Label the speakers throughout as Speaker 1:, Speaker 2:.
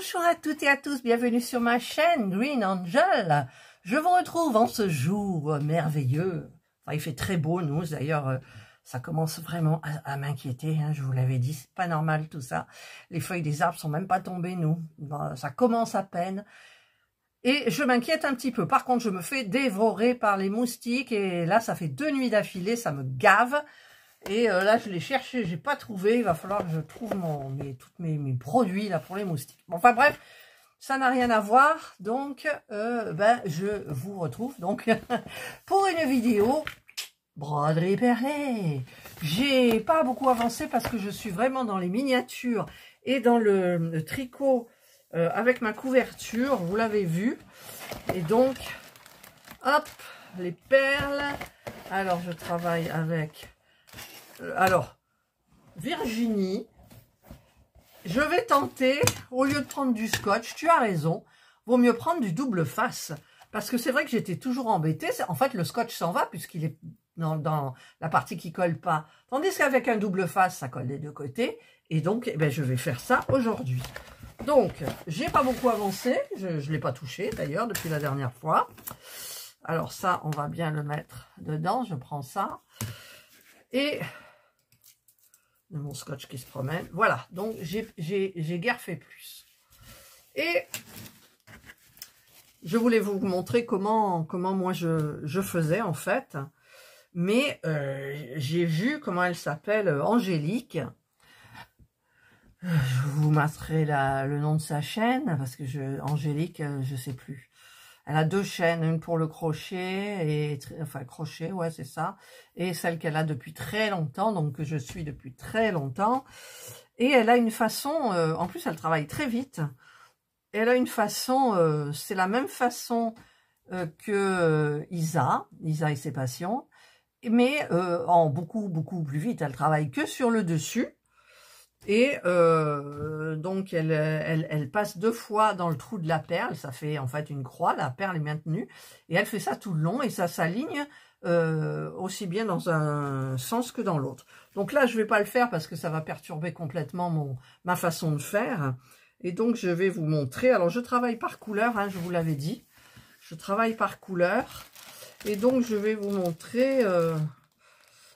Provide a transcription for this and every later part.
Speaker 1: Bonjour à toutes et à tous, bienvenue sur ma chaîne Green Angel. Je vous retrouve en ce jour merveilleux. Enfin, il fait très beau, nous, d'ailleurs, ça commence vraiment à m'inquiéter, hein, je vous l'avais dit, c'est pas normal tout ça. Les feuilles des arbres sont même pas tombées, nous, ça commence à peine. Et je m'inquiète un petit peu. Par contre, je me fais dévorer par les moustiques et là, ça fait 2 nuits d'affilée, ça me gave. Et là, je l'ai cherché, j'ai pas trouvé. Il va falloir que je trouve tous mes produits là pour les moustiques. Bon, enfin bref, ça n'a rien à voir. Donc, je vous retrouve donc pour une vidéo broderie perlée. J'ai pas beaucoup avancé parce que je suis vraiment dans les miniatures et dans le tricot avec ma couverture. Vous l'avez vu. Et donc, hop, les perles. Alors, je travaille avec... Alors, Virginie, je vais tenter, au lieu de prendre du scotch, tu as raison, vaut mieux prendre du double face. Parce que c'est vrai que j'étais toujours embêtée. En fait, le scotch s'en va puisqu'il est dans la partie qui colle pas. Tandis qu'avec un double face, ça colle des deux côtés. Et donc, eh ben, je vais faire ça aujourd'hui. Donc, j'ai pas beaucoup avancé. Je ne l'ai pas touché d'ailleurs depuis la dernière fois. Alors ça, on va bien le mettre dedans. Je prends ça. Et... mon scotch qui se promène. Voilà, donc j'ai guère fait plus. Et je voulais vous montrer comment moi je faisais en fait. Mais j'ai vu comment elle s'appelle, Angélique. Je vous mettrai le nom de sa chaîne parce que Angélique, je sais plus. Elle a 2 chaînes, une pour le crochet, enfin crochet, ouais c'est ça, et celle qu'elle a depuis très longtemps, donc que je suis depuis très longtemps. Et elle a une façon, en plus elle travaille très vite, elle a une façon, c'est la même façon que Isa et ses passions, mais en beaucoup plus vite. Elle travaille que sur le dessus. Et donc, elle passe 2 fois dans le trou de la perle. Ça fait en fait une croix, la perle est maintenue. Et elle fait ça tout le long et ça s'aligne aussi bien dans un sens que dans l'autre. Donc là, je vais pas le faire parce que ça va perturber complètement ma façon de faire. Et donc, je vais vous montrer. Alors, je travaille par couleur, hein, je vous l'avais dit. Je travaille par couleur. Et donc, je vais vous montrer...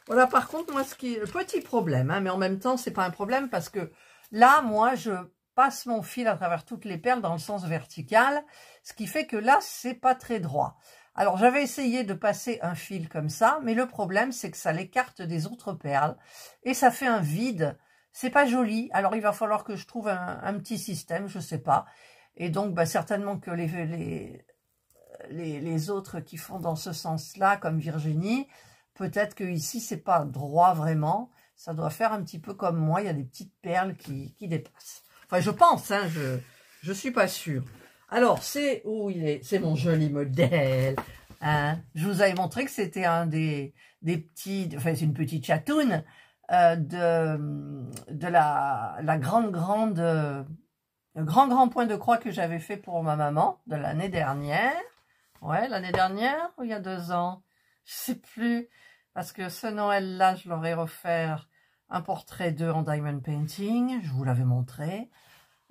Speaker 1: Voilà, par contre, moi, le petit problème, hein, mais en même temps, c'est pas un problème parce que là, moi, je passe mon fil à travers toutes les perles dans le sens vertical, ce qui fait que là, c'est pas très droit. Alors, j'avais essayé de passer un fil comme ça, mais le problème, c'est que ça l'écarte des autres perles et ça fait un vide. C'est pas joli. Alors, il va falloir que je trouve un petit système, je sais pas. Et donc, bah, certainement que les autres qui font dans ce sens-là, comme Virginie, peut-être que ici c'est pas droit vraiment, ça doit faire un petit peu comme moi, il y a des petites perles qui dépassent. Enfin, je pense, hein, je suis pas sûre. Alors, c'est où il est? C'est mon joli modèle. Hein. Je vous avais montré que c'était un des petits, enfin c'est une petite chatoune de la grand point de croix que j'avais fait pour ma maman de l'année dernière. Ouais, l'année dernière ou il y a 2 ans, je sais plus. Parce que ce Noël-là, je leur ai offert un portrait d'eux en diamond painting. Je vous l'avais montré.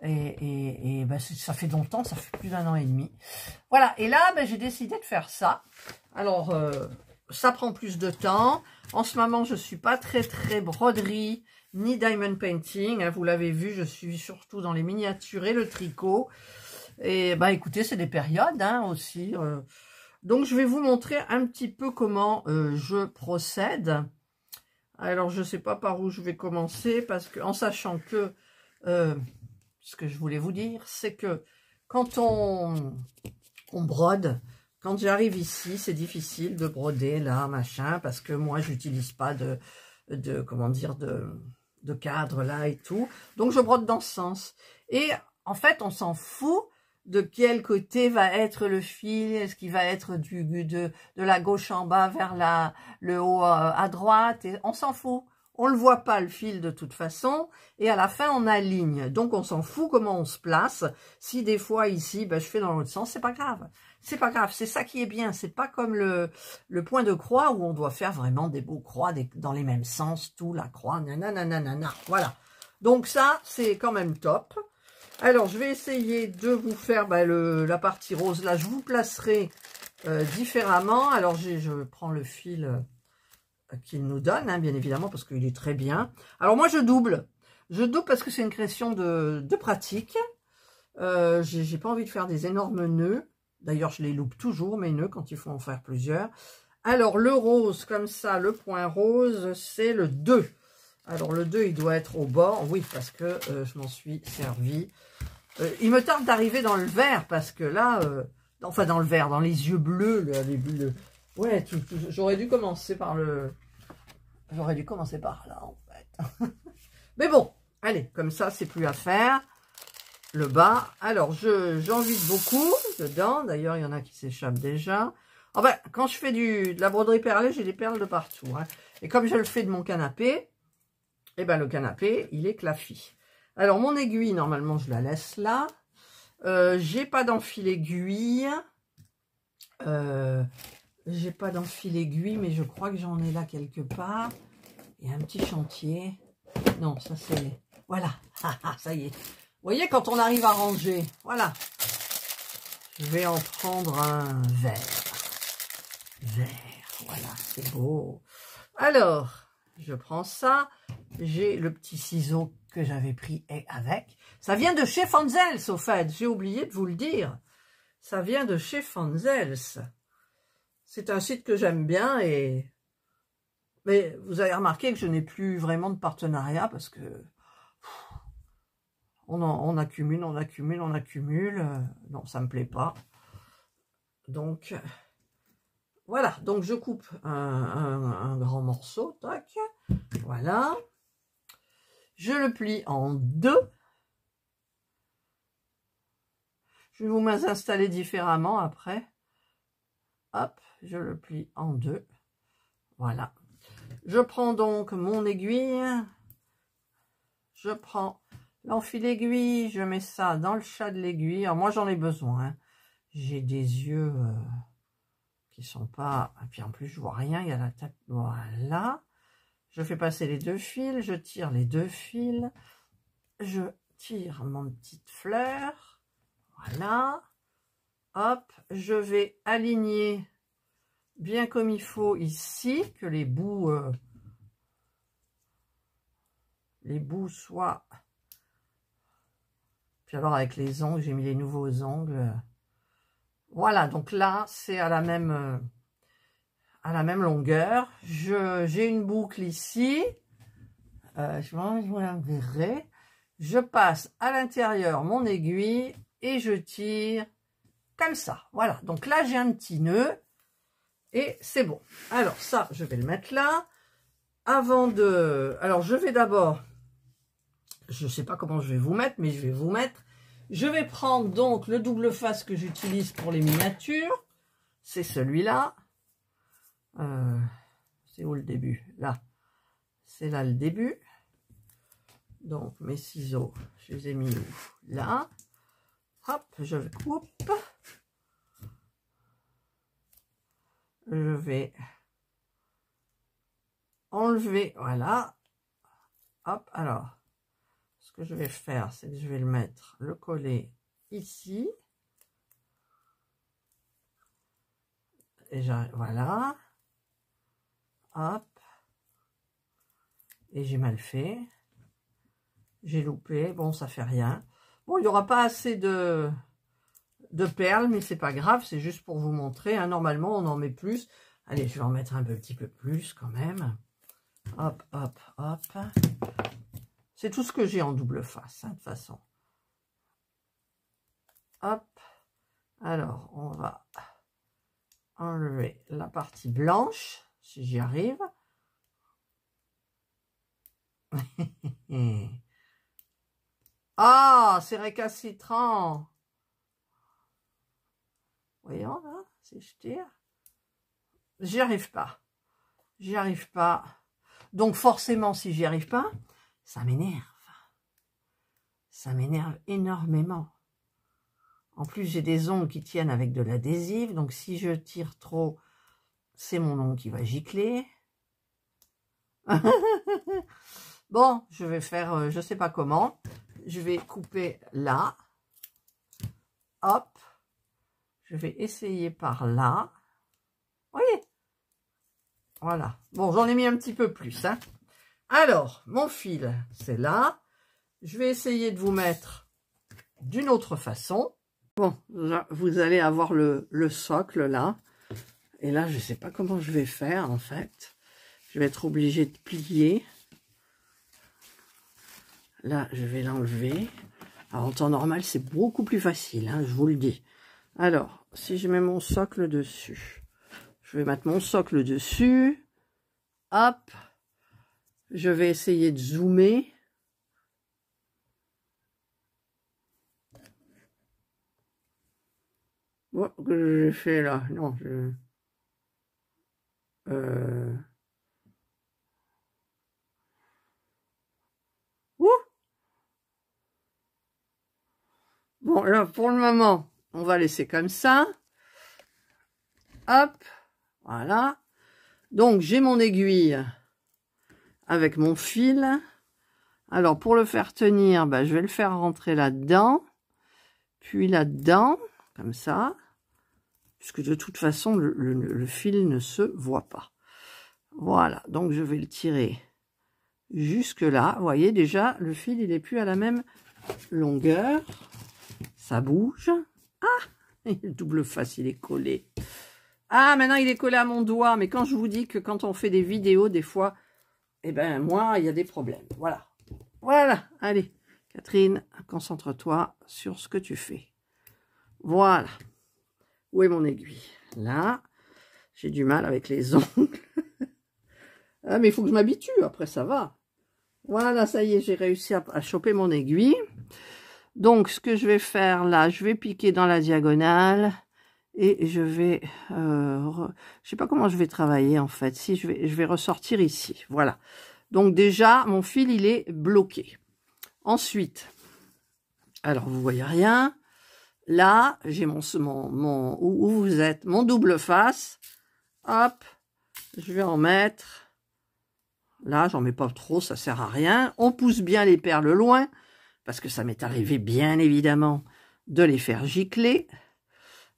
Speaker 1: Et ben, ça fait longtemps, ça fait plus d'1 an et demi. Voilà, et là, ben, j'ai décidé de faire ça. Alors, ça prend plus de temps. En ce moment, je suis pas très broderie, ni diamond painting. Hein, vous l'avez vu, je suis surtout dans les miniatures et le tricot. Et ben, écoutez, c'est des périodes hein, aussi. Donc, je vais vous montrer un petit peu comment je procède. Alors, je ne sais pas par où je vais commencer, parce que en sachant que, ce que je voulais vous dire, c'est que quand on brode, quand j'arrive ici, c'est difficile de broder là, machin, parce que moi, j'utilise pas comment dire, de cadre là et tout. Donc, je brode dans ce sens. Et en fait, on s'en fout de quel côté va être le fil, est-ce qu'il va être de la gauche en bas vers le haut à droite, et on s'en fout. On le voit pas le fil de toute façon, et à la fin on aligne. Donc on s'en fout comment on se place. Si des fois ici, ben, je fais dans l'autre sens, c'est pas grave. C'est pas grave, c'est ça qui est bien. C'est pas comme le point de croix où on doit faire vraiment des beaux croix dans les mêmes sens, tout la croix, nanana, voilà. Donc ça, c'est quand même top. Alors, je vais essayer de vous faire la partie rose. Là, je vous placerai différemment. Alors, je prends le fil qu'il nous donne, hein, bien évidemment, parce qu'il est très bien. Alors, moi, je double. Je double parce que c'est une création de pratique. J'ai pas envie de faire des énormes nœuds. D'ailleurs, je les loupe toujours, mes nœuds, quand il faut en faire plusieurs. Alors, le rose, comme ça, le point rose, c'est le 2. Alors, le 2, il doit être au bord. Oui, parce que je m'en suis servi. Il me tarde d'arriver dans le vert, parce que là... enfin, dans le vert, dans les yeux bleus, les bleus. Ouais, j'aurais dû commencer par le... J'aurais dû commencer par là, en fait. Mais bon, allez, comme ça, c'est plus à faire. Le bas. Alors, j'en vide beaucoup dedans. D'ailleurs, il y en a qui s'échappent déjà. Enfin, quand je fais de la broderie perlée, j'ai des perles de partout. Hein. Et comme je le fais de mon canapé, eh ben, le canapé, il est claffi. Alors, mon aiguille, normalement, je la laisse là. J'ai pas d'enfil aiguille. J'ai pas d'enfil aiguille, mais je crois que j'en ai là quelque part. Il y a un petit chantier. Non, ça c'est... Voilà. Ça y est. Vous voyez, quand on arrive à ranger, voilà. Je vais en prendre un vert. Vert, voilà, c'est beau. Alors, je prends ça. J'ai le petit ciseau que j'avais pris avec. Ça vient de chez Fanzels, au fait. J'ai oublié de vous le dire. Ça vient de chez Fanzels. C'est un site que j'aime bien et... Mais vous avez remarqué que je n'ai plus vraiment de partenariat parce que... On accumule, on accumule, on accumule. Non, ça me plaît pas. Donc, voilà. Donc, je coupe un grand morceau. Tac. Voilà. Je le plie en 2. Je vais vous installer différemment après. Hop, je le plie en 2. Voilà. Je prends donc mon aiguille. Je prends... l'enfil aiguille, je mets ça dans le chat de l'aiguille. Alors moi j'en ai besoin. Hein. J'ai des yeux qui sont pas... Et puis en plus je vois rien, il y a la tête. Voilà. Je fais passer les 2 fils, je tire les 2 fils. Je tire mon petite fleur. Voilà. Hop, je vais aligner bien comme il faut ici, que les bouts soient... Puis alors avec les ongles, j'ai mis les nouveaux ongles. Voilà, donc là, c'est à la même longueur. J'ai une boucle ici. Je vous la verrai. Je passe à l'intérieur mon aiguille et je tire comme ça. Voilà, donc là, j'ai un petit nœud et c'est bon. Alors ça, je vais le mettre là. Alors, je vais d'abord... Je ne sais pas comment je vais vous mettre, mais je vais vous mettre. Je vais prendre donc le double face que j'utilise pour les miniatures. C'est celui-là. C'est où le début? Là. C'est là le début. Donc, mes ciseaux, je les ai mis où? Là. Hop, je coupe. Je vais enlever, voilà. Hop, alors. Ce que je vais faire, c'est que je vais le coller ici. Et voilà. Hop. Et j'ai mal fait. J'ai loupé. Bon, ça fait rien. Bon, il n'y aura pas assez de perles, mais c'est pas grave. C'est juste pour vous montrer. Hein. Normalement, on en met plus. Allez, je vais en mettre un petit peu plus quand même. Hop, hop, hop. C'est tout ce que j'ai en double face, hein, de toute façon. Hop. Alors, on va enlever la partie blanche, si j'y arrive. Ah, c'est récalcitrant. Voyons, là, si je tire. J'y arrive pas. J'y arrive pas. Donc, forcément, si j'y arrive pas... Ça m'énerve. Ça m'énerve énormément. En plus, j'ai des ongles qui tiennent avec de l'adhésif. Donc, si je tire trop, c'est mon ongle qui va gicler. Bon, je vais faire, je sais pas comment. je vais couper là. Hop. Je vais essayer par là. Vous voyez? Voilà. Bon, j'en ai mis un petit peu plus, hein. Alors, mon fil, c'est là. Je vais essayer de vous mettre d'une autre façon. Bon, là, vous allez avoir le socle, là. Et là, je ne sais pas comment je vais faire, en fait. Je vais être obligée de plier. Là, je vais l'enlever. Alors, en temps normal, c'est beaucoup plus facile, hein, je vous le dis. Alors, si je mets mon socle dessus, je vais mettre mon socle dessus. Hop. Je vais essayer de zoomer. Bon, que j'ai fait là? Non, je... Ouh. Bon, là, pour le moment, on va laisser comme ça. Hop. Voilà. Donc, j'ai mon aiguille avec mon fil. Alors, pour le faire tenir, bah, je vais le faire rentrer là-dedans. Puis là-dedans, comme ça. Puisque de toute façon, le fil ne se voit pas. Voilà. Donc, je vais le tirer jusque là. Vous voyez, déjà, le fil, il n'est plus à la même longueur. Ça bouge. Ah! Le double face, il est collé. Ah, maintenant, il est collé à mon doigt. Mais quand je vous dis que quand on fait des vidéos, des fois, eh ben, moi, il y a des problèmes. Voilà. Voilà. Allez, Catherine, concentre-toi sur ce que tu fais. Voilà. Où est mon aiguille? Là. J'ai du mal avec les ongles. Ah, mais il faut que je m'habitue. Après, ça va. Voilà, ça y est, j'ai réussi à choper mon aiguille. Donc, ce que je vais faire là, je vais piquer dans la diagonale. Et je vais... je sais pas comment je vais travailler, en fait. Si, je vais ressortir ici. Voilà. Donc, déjà, mon fil, il est bloqué. Ensuite, alors, vous voyez rien. Là, j'ai où vous êtes, mon double face. Hop, je vais en mettre. Là, j'en mets pas trop, ça sert à rien. On pousse bien les perles loin, parce que ça m'est arrivé, bien évidemment, de les faire gicler.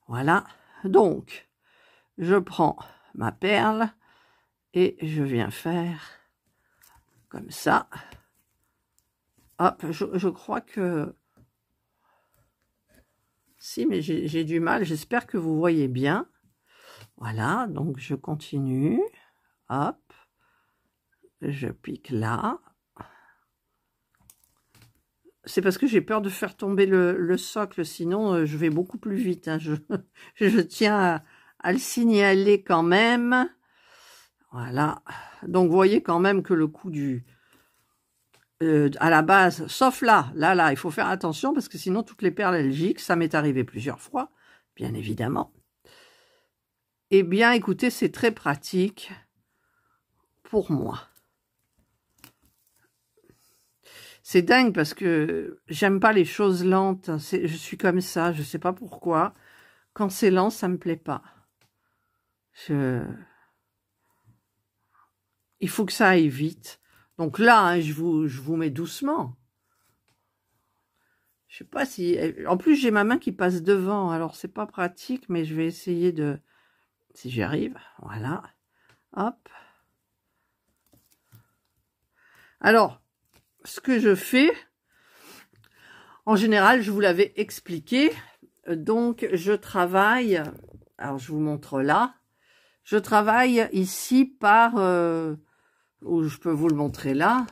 Speaker 1: Voilà. Donc, je prends ma perle et je viens faire comme ça. Hop, je crois que... Si, mais j'ai du mal. J'espère que vous voyez bien. Voilà, donc je continue. Hop. Je pique là. C'est parce que j'ai peur de faire tomber le socle. Sinon, je vais beaucoup plus vite. Hein. Je tiens à le signaler quand même. Voilà. Donc, vous voyez quand même que le coup du... à la base, sauf là, il faut faire attention parce que sinon toutes les perles elles giclent, ça m'est arrivé plusieurs fois, bien évidemment. Eh bien, écoutez, c'est très pratique pour moi. C'est dingue parce que j'aime pas les choses lentes, je suis comme ça, je sais pas pourquoi. Quand c'est lent, ça me plaît pas. Il faut que ça aille vite. Donc là, hein, je vous mets doucement. Je sais pas si... En plus, j'ai ma main qui passe devant, alors c'est pas pratique, mais je vais essayer de... Si j'y arrive, voilà. Hop. Alors, ce que je fais, en général, je vous l'avais expliqué. Donc, je travaille... Alors, je vous montre là. Je travaille ici par... où je peux vous le montrer là.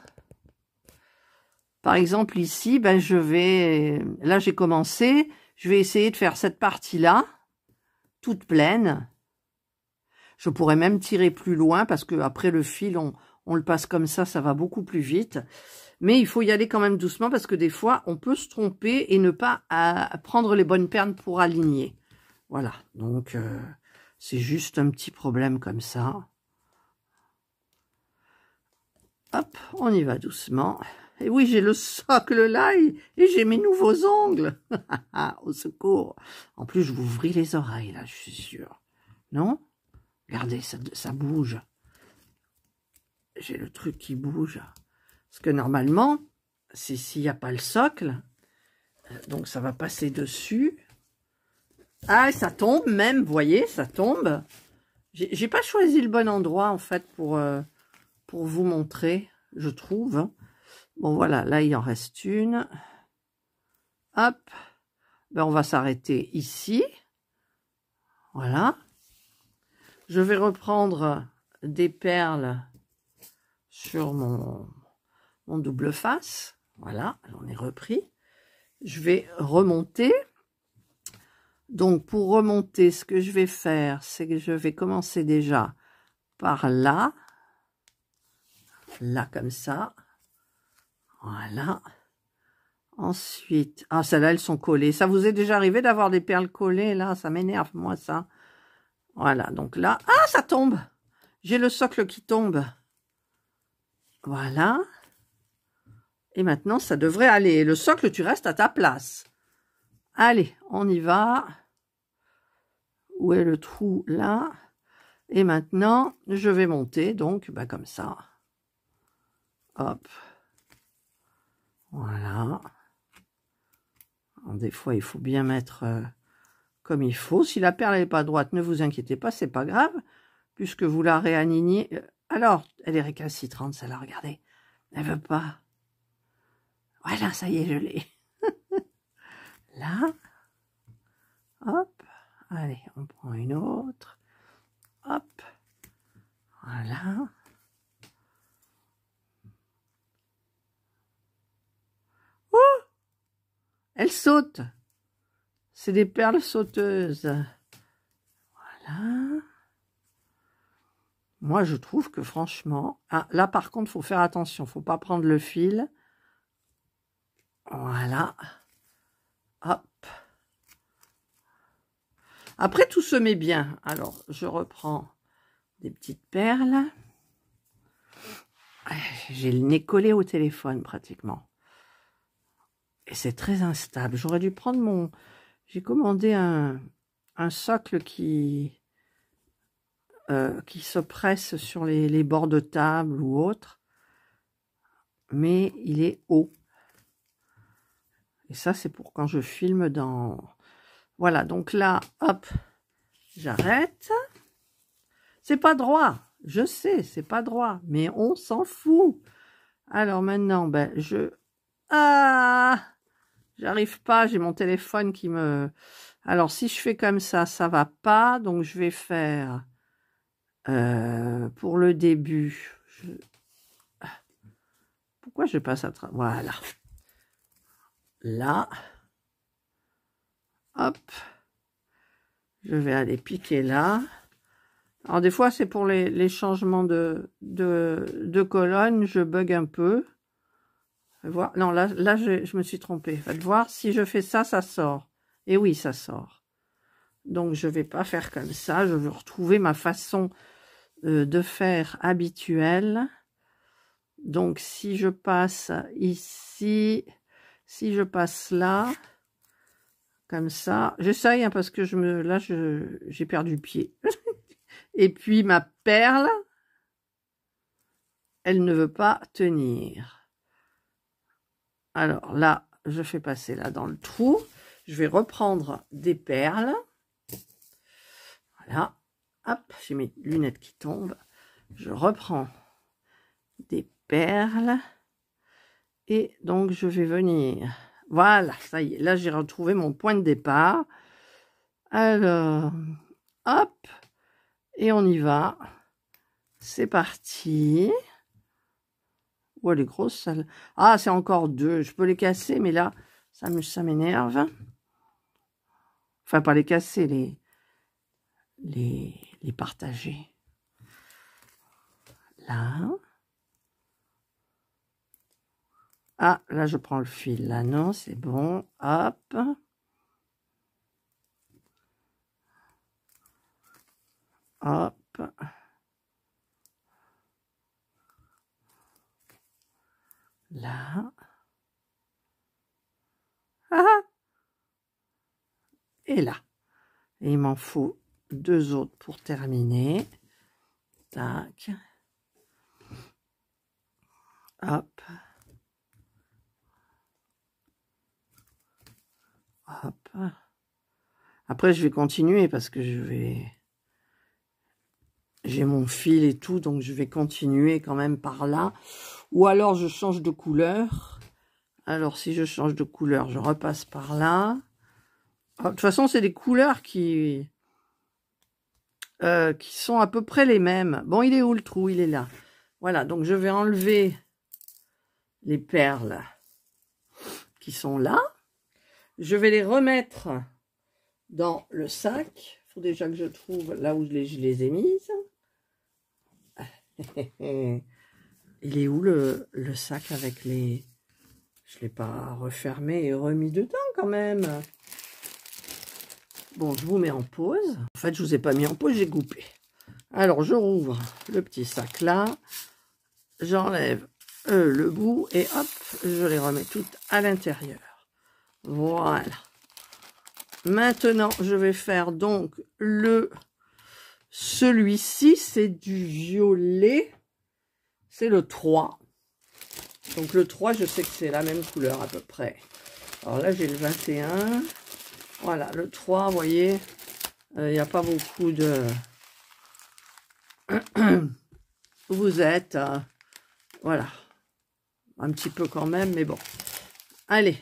Speaker 1: Par exemple, ici, ben, je vais... Là, j'ai commencé. Je vais essayer de faire cette partie-là, toute pleine. Je pourrais même tirer plus loin parce que après le fil, on le passe comme ça va beaucoup plus vite. Mais il faut y aller quand même doucement parce que des fois, on peut se tromper et ne pas prendre les bonnes perles pour aligner. Voilà, donc c'est juste un petit problème comme ça. Hop, on y va doucement. Et oui, j'ai le socle là et j'ai mes nouveaux ongles. Au secours. En plus, je vous ouvris les oreilles là, je suis sûre. Non? Regardez, ça bouge. J'ai le truc qui bouge. Parce que normalement, c'est s'il n'y a pas le socle. Donc, ça va passer dessus. Ah, ça tombe même, vous voyez, ça tombe. J'ai pas choisi le bon endroit, en fait, pour vous montrer, je trouve. Bon, voilà, là, il en reste une. Hop. Ben, on va s'arrêter ici. Voilà. Je vais reprendre des perles sur mon double face. Voilà, j'en ai repris. Je vais remonter. Donc, pour remonter, ce que je vais faire, c'est que je vais commencer déjà par là. Là, comme ça. Voilà. Ensuite, ah, celles-là, elles sont collées. Ça vous est déjà arrivé d'avoir des perles collées, là? Ça m'énerve, moi, ça. Voilà, donc là, ah, ça tombe. J'ai le socle qui tombe. Voilà. Et maintenant, ça devrait aller. Le socle, tu restes à ta place. Allez, on y va. Où est le trou? Là. Et maintenant, je vais monter, donc, bah, comme ça. Hop. Voilà. Alors, des fois, il faut bien mettre comme il faut. Si la perle n'est pas droite, ne vous inquiétez pas, c'est pas grave, puisque vous la réalignez. Alors, elle est récalcitrante, celle-là, regardez. Elle veut pas. Voilà, ça y est, je l'ai. Là. Hop. Allez, on prend une autre. Hop. Voilà. Oh! Elle saute. C'est des perles sauteuses. Voilà. Moi, je trouve que franchement... Ah, là, par contre, il faut faire attention. Il ne faut pas prendre le fil. Voilà. Hop. Après, tout se met bien. Alors, je reprends des petites perles. J'ai le nez collé au téléphone, pratiquement. Et c'est très instable. J'aurais dû prendre mon... J'ai commandé un socle qui se presse sur les bords de table ou autre. Mais il est haut. Et ça, c'est pour quand je filme dans... Voilà, donc là, hop, j'arrête. C'est pas droit, je sais, c'est pas droit, mais on s'en fout. Alors maintenant, ben, Ah, j'arrive pas, j'ai mon téléphone qui me... Alors, si je fais comme ça va pas, donc je vais faire... pour le début... Pourquoi je passe à travers... Voilà. Là... Hop, je vais aller piquer là. Alors des fois c'est pour les changements de colonne, je bug un peu. Voir. Non, là je me suis trompée. Faites voir, si je fais ça, ça sort. Et oui, ça sort. Donc je vais pas faire comme ça, je veux retrouver ma façon de faire habituelle. Donc si je passe ici, si je passe là... Comme ça, j'essaye hein, parce que là j'ai perdu pied. Et puis ma perle, elle ne veut pas tenir. Alors là, je fais passer là dans le trou. Je vais reprendre des perles. Voilà. Hop, j'ai mes lunettes qui tombent. Je reprends des perles. Et donc je vais venir... Voilà, ça y est, là j'ai retrouvé mon point de départ. Alors, hop, et on y va. C'est parti. Oh, elle est grosse, celle. Ah, c'est encore deux. Je peux les casser, mais là, ça m'énerve. Enfin, pas les casser, les partager. Là. Ah, là, je prends le fil. Là, non, c'est bon. Hop. Hop. Là. Ah. Et là. Et il m'en faut deux autres pour terminer. Tac. Hop. Après, je vais continuer parce que j'ai mon fil et tout, donc je vais continuer quand même par là. Ou alors, je change de couleur. Alors, si je change de couleur, je repasse par là. De toute façon, c'est des couleurs qui sont à peu près les mêmes. Bon, il est où le trou? Il est là. Voilà, donc je vais enlever les perles qui sont là. Je vais les remettre dans le sac. Il faut déjà que je trouve là où je les ai mises. Il est où le sac avec les... Je ne l'ai pas refermé et remis dedans quand même. Bon, je vous mets en pause. En fait, je ne vous ai pas mis en pause, j'ai coupé. Alors, je rouvre le petit sac là. J'enlève le bout et hop, je les remets toutes à l'intérieur. Voilà. Maintenant, je vais faire donc celui-ci, c'est du violet. C'est le 3. Donc le 3, je sais que c'est la même couleur à peu près. Alors là, j'ai le 21. Voilà, le 3, vous voyez, il n'y a pas beaucoup de... Vous êtes... voilà. Un petit peu quand même, mais bon. Allez.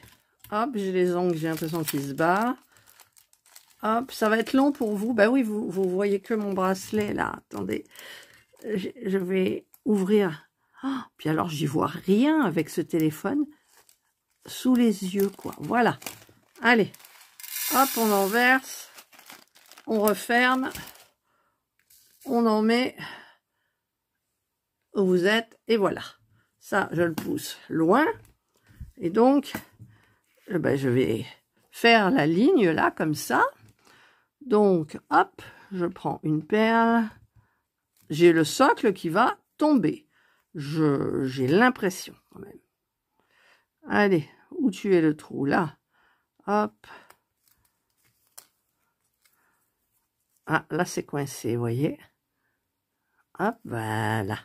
Speaker 1: Hop, j'ai les ongles, j'ai l'impression qu'ils se barrent. Hop, ça va être long pour vous. Ben oui, vous voyez que mon bracelet, là. Attendez. Je vais ouvrir. Oh, puis alors, j'y vois rien avec ce téléphone sous les yeux, quoi. Voilà. Allez. Hop, on en verse. On referme. On en met où vous êtes. Et voilà. Ça, je le pousse loin. Et donc, ben, je vais faire la ligne là, comme ça. Donc, hop, je prends une perle. J'ai le socle qui va tomber. J'ai l'impression quand même. Allez, où tu es le trou? Là. Hop. Ah, là c'est coincé, vous voyez. Hop, voilà.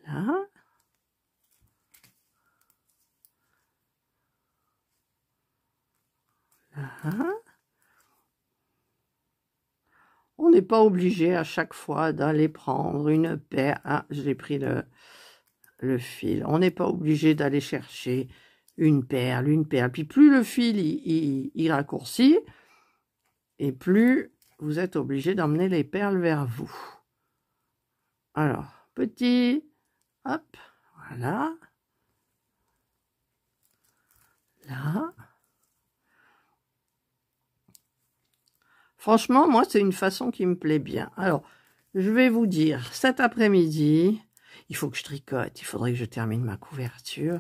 Speaker 1: Là. Là. On n'est pas obligé à chaque fois d'aller prendre une paire. Ah, j'ai pris le fil. On n'est pas obligé d'aller chercher une perle, une perle. Puis plus le fil il raccourcit, et plus vous êtes obligé d'emmener les perles vers vous. Alors, petit, hop, voilà. Là. Franchement, moi, c'est une façon qui me plaît bien. Alors, je vais vous dire, cet après-midi, il faut que je tricote, il faudrait que je termine ma couverture.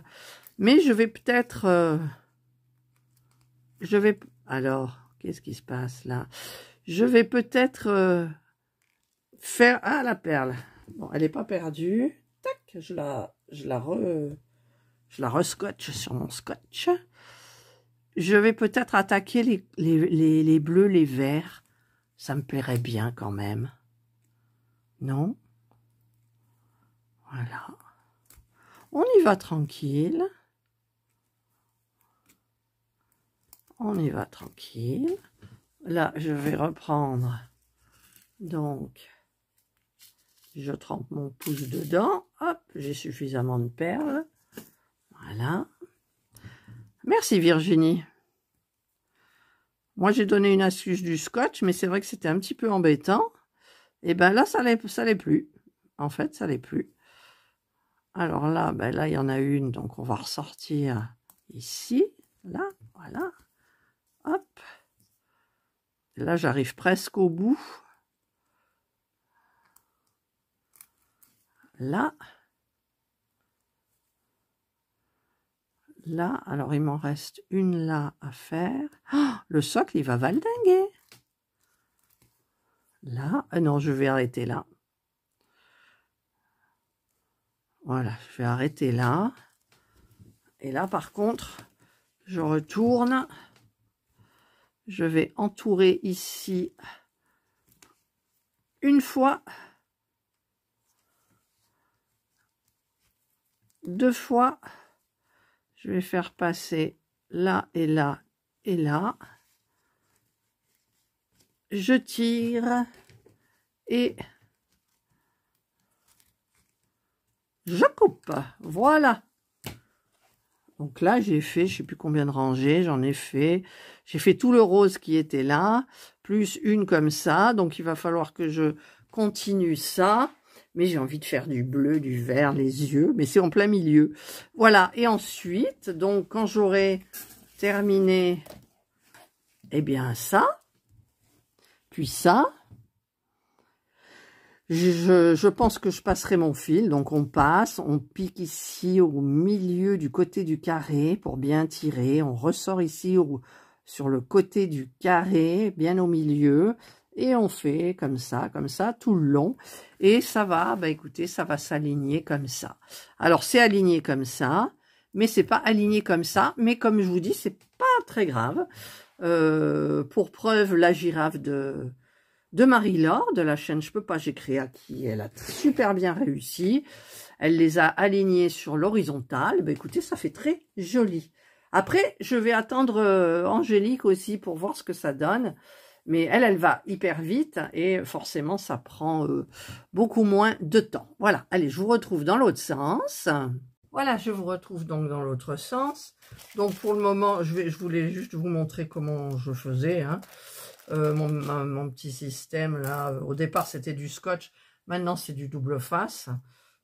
Speaker 1: Mais je vais peut-être... alors, qu'est-ce qui se passe là? Je vais peut-être faire... Ah, la perle. Bon, elle n'est pas perdue. Tac, je la rescotche sur mon scotch. Je vais peut-être attaquer les bleus, les verts. Ça me plairait bien quand même. Non? Voilà. On y va tranquille. On y va tranquille. Là, je vais reprendre. Donc, je trempe mon pouce dedans. Hop, j'ai suffisamment de perles. Voilà. Merci Virginie. Moi, j'ai donné une astuce du scotch, mais c'est vrai que c'était un petit peu embêtant. Et ben là, ça l'est plus. En fait, ça l'est plus. Alors là, ben là, il y en a une, donc on va ressortir ici, là, voilà. Hop. Là, j'arrive presque au bout. Là. Là, alors il m'en reste une là à faire. Oh, le socle, il va valdinguer. Là, non, je vais arrêter là. Voilà, je vais arrêter là. Et là, par contre, je retourne. Je vais entourer ici une fois, deux fois. Je vais faire passer là et là et là. Je tire et je coupe. Voilà. Donc là, j'ai fait, je sais plus combien de rangées, j'en ai fait. J'ai fait tout le rose qui était là, plus une comme ça. Donc il va falloir que je continue ça. Mais j'ai envie de faire du bleu, du vert, les yeux, mais c'est en plein milieu. Voilà, et ensuite, donc quand j'aurai terminé, eh bien ça, puis ça, je pense que je passerai mon fil. Donc on passe, on pique ici au milieu du côté du carré pour bien tirer. On ressort ici sur le côté du carré, bien au milieu. Et on fait comme ça, tout le long. Et ça va, bah écoutez, ça va s'aligner comme ça. Alors, c'est aligné comme ça, mais c'est pas aligné comme ça. Mais comme je vous dis, c'est pas très grave. Pour preuve, la girafe de Marie-Laure, de la chaîne Je peux pas, j'ai créé à qui elle a super bien réussi. Elle les a alignés sur l'horizontale. Bah écoutez, ça fait très joli. Après, je vais attendre Angélique aussi pour voir ce que ça donne. Mais elle va hyper vite et forcément, ça prend beaucoup moins de temps. Voilà, allez, je vous retrouve dans l'autre sens. Voilà, je vous retrouve donc dans l'autre sens. Donc pour le moment, je voulais juste vous montrer comment je faisais. Hein. Mon petit système là, au départ c'était du scotch, maintenant c'est du double face.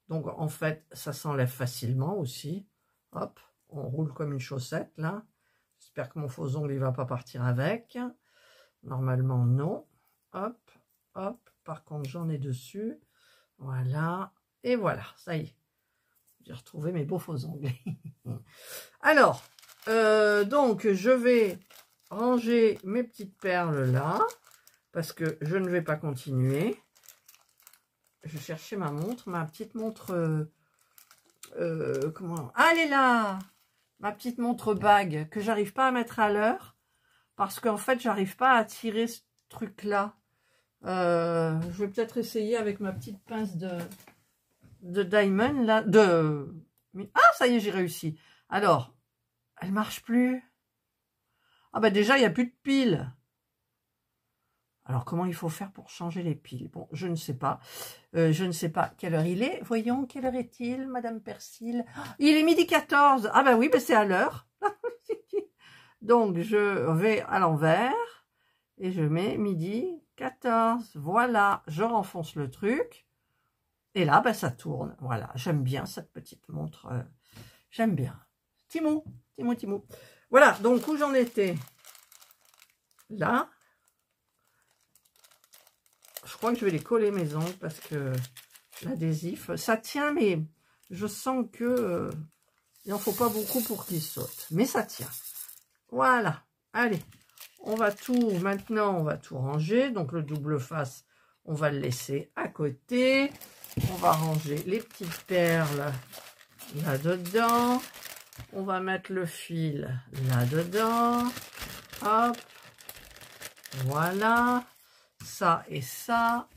Speaker 1: Donc en fait, ça s'enlève facilement aussi. Hop, on roule comme une chaussette là. J'espère que mon faux ongle il va pas partir avec. Normalement, non. Hop, hop. Par contre, j'en ai dessus. Voilà. Et voilà, ça y est. J'ai retrouvé mes beaux faux ongles. Alors, donc, je vais ranger mes petites perles là. Parce que je ne vais pas continuer. Je cherchais ma montre. Ma petite montre... comment... Ah, elle est là! Ma petite montre bague que j'arrive pas à mettre à l'heure. Parce qu'en fait, j'arrive pas à tirer ce truc-là. Je vais peut-être essayer avec ma petite pince de diamond, là. Ah, ça y est, j'ai réussi. Alors, elle marche plus. Ah bah déjà, il n'y a plus de piles. Alors, comment il faut faire pour changer les piles? Bon, je ne sais pas. Je ne sais pas quelle heure il est. Voyons, quelle heure est-il, Madame Persil? Il est midi 14. Ah bah oui, bah c'est à l'heure. Donc, je vais à l'envers et je mets midi 14. Voilà, je renfonce le truc. Et là, ben, ça tourne. Voilà, j'aime bien cette petite montre. J'aime bien. Timou. Voilà, donc où j'en étais? Là. Je crois que je vais les coller mes ongles parce que l'adhésif, ça tient, mais je sens que il n'en faut pas beaucoup pour qu'il saute. Mais ça tient. Voilà, allez, maintenant on va tout ranger. Donc le double face, on va le laisser à côté. On va ranger les petites perles là-dedans. On va mettre le fil là-dedans. Hop, voilà, ça et ça.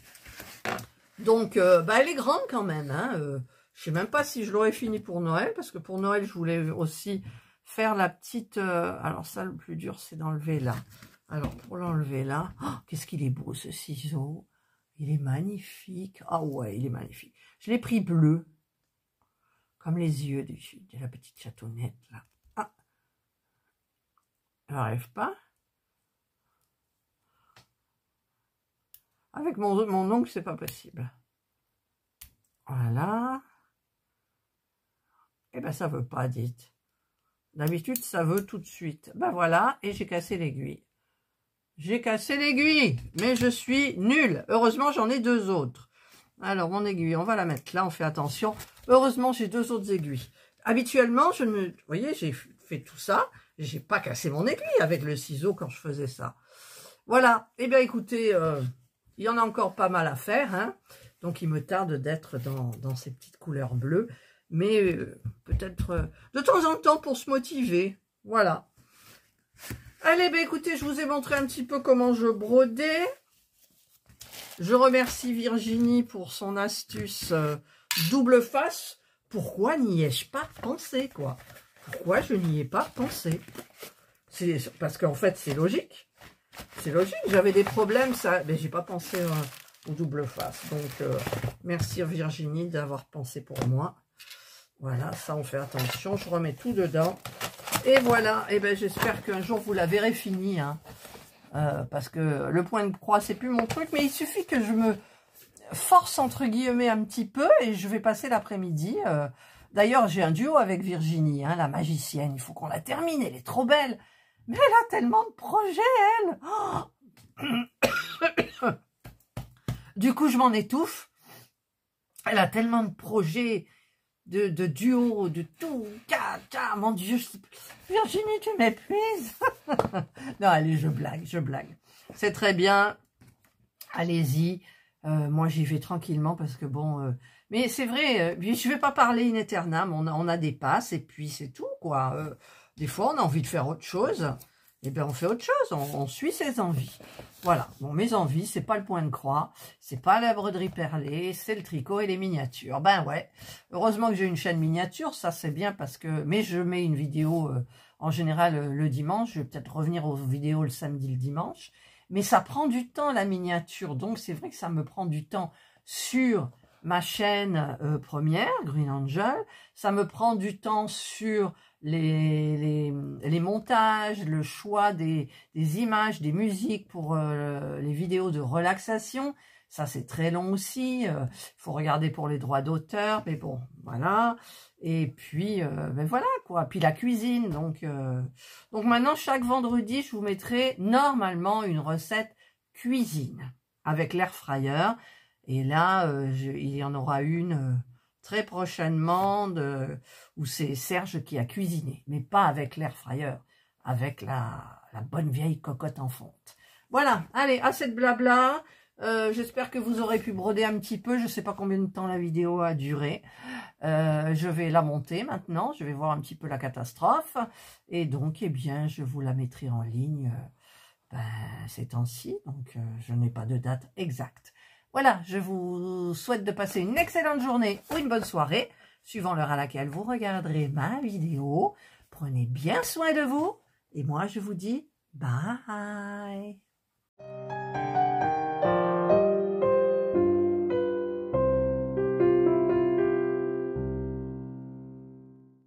Speaker 1: Donc, elle est grande quand même. Hein. Je sais même pas si je l'aurais fini pour Noël, parce que pour Noël, je voulais aussi... faire la petite... alors ça, le plus dur, c'est d'enlever là. Alors, pour l'enlever là... Oh, qu'est-ce qu'il est beau, ce ciseau. Il est magnifique. Ah ouais, il est magnifique. Je l'ai pris bleu. Comme les yeux de la petite chatonnette, là. Ah. J'arrive pas. Avec mon ongle, c'est pas possible. Voilà. Eh ben, ça veut pas, dites. D'habitude, ça veut tout de suite. Ben voilà, et j'ai cassé l'aiguille. J'ai cassé l'aiguille, mais je suis nulle. Heureusement, j'en ai deux autres. Alors, mon aiguille, on va la mettre là, on fait attention. Heureusement, j'ai deux autres aiguilles. Habituellement, vous voyez, j'ai fait tout ça. J'ai pas cassé mon aiguille avec le ciseau quand je faisais ça. Voilà. Eh bien, écoutez, il y en a encore pas mal à faire. Hein. Donc, il me tarde d'être dans ces petites couleurs bleues. Mais peut-être de temps en temps pour se motiver. Voilà. Allez, ben écoutez, je vous ai montré un petit peu comment je brodais. Je remercie Virginie pour son astuce double face. Pourquoi n'y ai-je pas pensé, quoi? Pourquoi je n'y ai pas pensé? C'est parce qu'en fait, c'est logique. C'est logique. J'avais des problèmes, ça, mais j'ai pas pensé au double face. Donc, merci Virginie d'avoir pensé pour moi. Voilà, ça, on fait attention. Je remets tout dedans. Et voilà. Et ben, j'espère qu'un jour, vous la verrez finie. Hein. Parce que le point de croix, c'est plus mon truc. Mais il suffit que je me force, entre guillemets, un petit peu. Et je vais passer l'après-midi. D'ailleurs, j'ai un duo avec Virginie, hein, la magicienne. Il faut qu'on la termine. Elle est trop belle. Mais elle a tellement de projets, elle. Oh du coup, je m'en étouffe. Elle a tellement de projets, de duo, de tout. Mon Dieu, Virginie, tu m'épuises. Non, allez, je blague. C'est très bien. Allez-y. Moi, j'y vais tranquillement parce que bon... mais c'est vrai, je vais pas parler in aeternam. On a des passes et puis c'est tout, quoi. Des fois, on a envie de faire autre chose. Eh bien, on fait autre chose, on suit ses envies. Voilà, bon, mes envies, c'est pas le point de croix, c'est pas la broderie perlée, c'est le tricot et les miniatures. Ben ouais, heureusement que j'ai une chaîne miniature, ça c'est bien parce que... Mais je mets une vidéo en général le dimanche, je vais peut-être revenir aux vidéos le samedi, le dimanche. Mais ça prend du temps la miniature, donc c'est vrai que ça me prend du temps sur ma chaîne première, Green Angel, ça me prend du temps sur... les montages, le choix des images, des musiques pour les vidéos de relaxation. Ça, c'est très long aussi. Il faut regarder pour les droits d'auteur. Mais bon, voilà. Et puis, ben voilà, quoi. Puis la cuisine. Donc maintenant, chaque vendredi, je vous mettrai normalement une recette cuisine avec l'air fryer. Et là, il y en aura une... très prochainement, où c'est Serge qui a cuisiné, mais pas avec l'air fryer, avec la bonne vieille cocotte en fonte. Voilà, allez, assez de blabla. J'espère que vous aurez pu broder un petit peu. Je ne sais pas combien de temps la vidéo a duré. Je vais la monter maintenant. Je vais voir un petit peu la catastrophe. Et donc, eh bien, je vous la mettrai en ligne ces temps-ci. Donc, je n'ai pas de date exacte. Voilà, je vous souhaite de passer une excellente journée ou une bonne soirée, suivant l'heure à laquelle vous regarderez ma vidéo. Prenez bien soin de vous et moi je vous dis bye.